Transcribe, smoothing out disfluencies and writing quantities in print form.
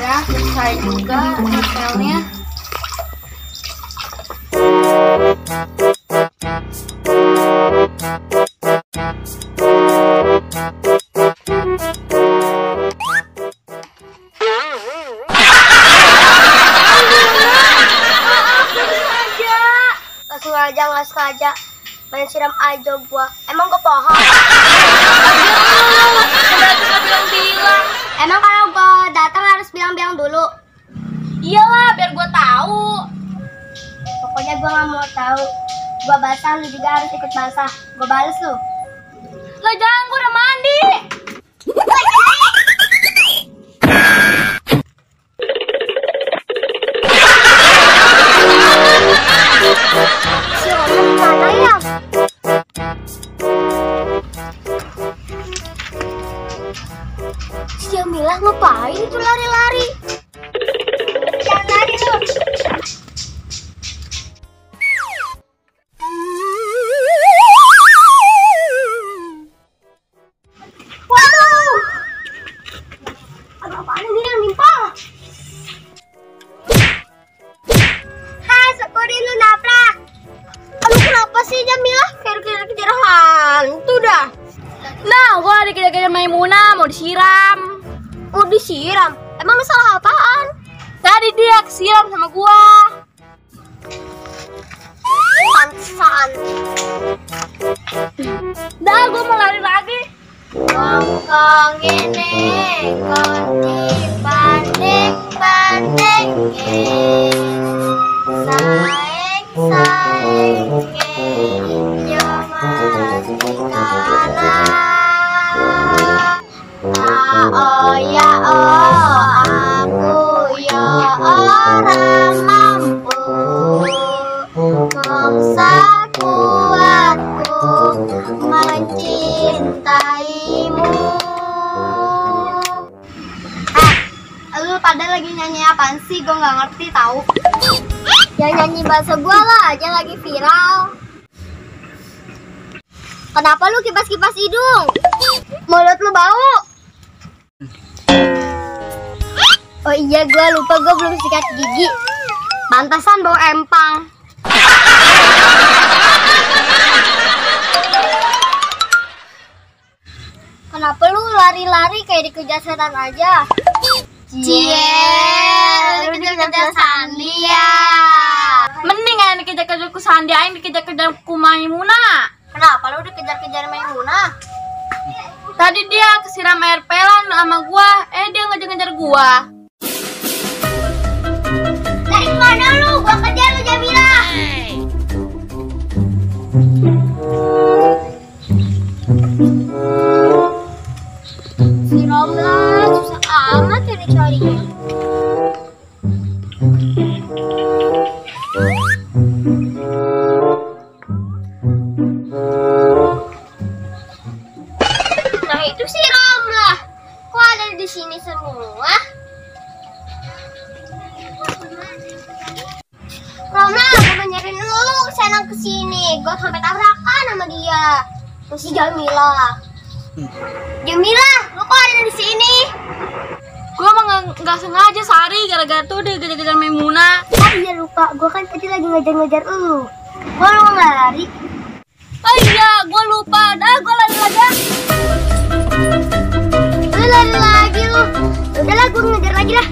Ya, selesai juga novelnya. Nggak sengaja main siram aja gua. Emang gua pohon? Bilang-bilang. Emang kalau gua datang harus bilang-bilang dulu? Iyalah, biar gua tahu. Pokoknya gua nggak mau tahu. Gua basah, lu juga harus ikut basah. Gua bales lu. Lah jangan, gua udah mandi. Si Roman mana ya? Si Jamilah ngapain itu lari-lari? Jangan lari lu. Waduh! Ada apaan ini yang nimpa? Sekori lu nabrak. Aduh, kenapa sih Jamilah? Kayak kejar hantu dah. Nah, gua dikejar-kejar Maimunah, mau disiram. Oh, disiram? Emang lu salah apaan? Tadi dia kesiram sama gua. Pantesan. Dah, gua mau lari lagi. Kongkong ini konti banding-banding saing-saing yo masih kalah. Oh ya oh, aku ya orang mampu mongsaku aku mencintaimu. Lu pada lagi nyanyi apaan sih? Gue nggak ngerti tahu. Ya nyanyi bahasa gua lah, aja lagi viral. Kenapa lu kipas-kipas hidung? Mulut lu bau. Oh iya, gua lupa, gua belum sikat gigi. Pantasan bau empang. Kenapa lu lari-lari kayak dikejar setan aja? Lu dikejar Sandi ya. Mending aja dikejar-kejar ku Sandi, aing dikejar-kejar ku Maimunah. Kenapa lu dikejar-kejar Maimunah? Tadi dia kesiram air pelan sama gua, dia ngejar-ngejar gua. Dari mana lu? Gua kejar lu, Jamilah. Si Romla susah amat ya dicarinya. Nah itu si Romla. Kok ada di sini semua? Romla, gue mau nyariin lu, senang kesini. Gue sampai tabrakan sama dia. Terus si Jamilah. Jamilah, lu kok ada di sini? Gua mah nggak sengaja Sari, gara-gara tuh dia kejar-kejar Maimunah. Oh iya lupa, gue kan tadi lagi ngejar-ngejar lu. Gua lu lari. Oh iya, gua lupa. Dah, gua lari lagi. Lu lari lagi lu. Udahlah, gue ngejar lagi lah.